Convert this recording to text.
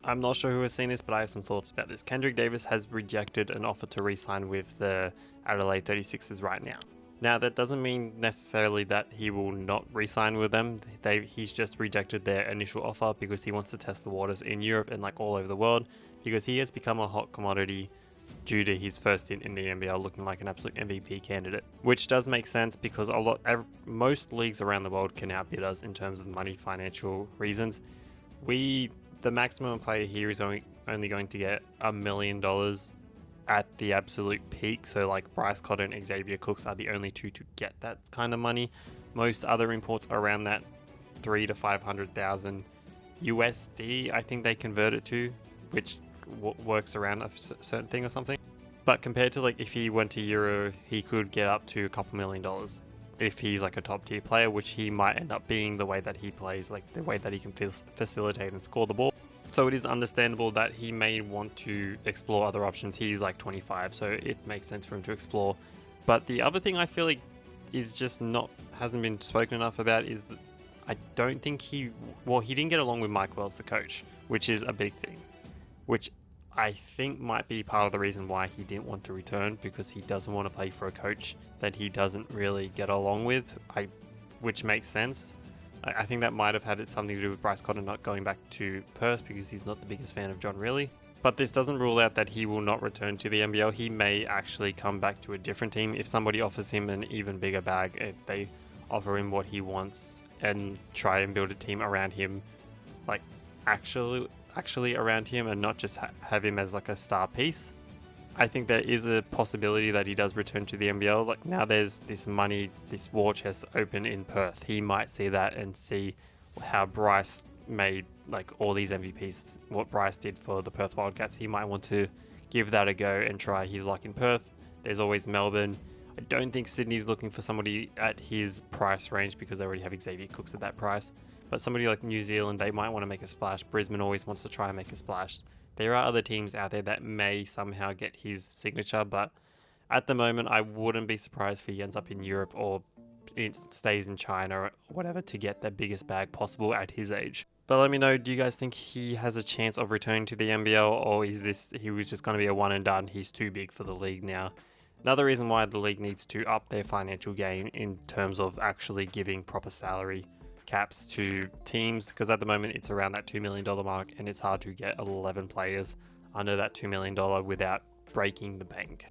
I'm not sure who has seen this, but I have some thoughts about this. Kendrick Davis has rejected an offer to re-sign with the Adelaide 36ers right now. Now, that doesn't mean necessarily that he will not re-sign with them. He's just rejected their initial offer because he wants to test the waters in Europe and like all over the world, because he has become a hot commodity due to his first stint in the NBL looking like an absolute MVP candidate, which does make sense because most leagues around the world can outbid us in terms of money, financial reasons. The maximum player here is only going to get $1 million at the absolute peak. So like Bryce Cotton and Xavier Cooks are the only two to get that kind of money. Most other imports are around that 3 to 500,000 USD. I think they convert it to, which works around a certain thing or something. But compared to like if he went to Euro, he could get up to a couple $1,000,000 if he's like a top tier player, which he might end up being the way that he plays, like the way that he can facilitate and score the ball. So it is understandable that he may want to explore other options. He's like 25, so it makes sense for him to explore. But the other thing I feel like is just hasn't been spoken enough about is that I don't think he didn't get along with Mike Wells, the coach, which is a big thing, which I think might be part of the reason why he didn't want to return, because he doesn't want to play for a coach that he doesn't really get along with, which makes sense. I think that might have had something to do with Bryce Cotton not going back to Perth because he's not the biggest fan of John Riley. But this doesn't rule out that he will not return to the NBL. He may actually come back to a different team if somebody offers him an even bigger bag, if they offer him what he wants and try and build a team around him, like actually around him, and not just have him as like a star piece. I think there is a possibility that he does return to the NBL. Like now there's this war chest open in Perth. He might see that and see how Bryce made like all these MVPs, what Bryce did for the Perth Wildcats. He might want to give that a go and try his luck in Perth. There's always Melbourne. I don't think Sydney's looking for somebody at his price range because they already have Xavier Cooks at that price. But somebody like New Zealand, they might want to make a splash. Brisbane always wants to try and make a splash. There are other teams out there that may somehow get his signature, but at the moment, I wouldn't be surprised if he ends up in Europe or stays in China or whatever to get the biggest bag possible at his age. But let me know, do you guys think he has a chance of returning to the NBL, or he was just going to be a one and done? He's too big for the league now. Another reason why the league needs to up their financial game in terms of actually giving proper salary caps to teams, because at the moment it's around that $2 million mark and it's hard to get 11 players under that $2 million without breaking the bank.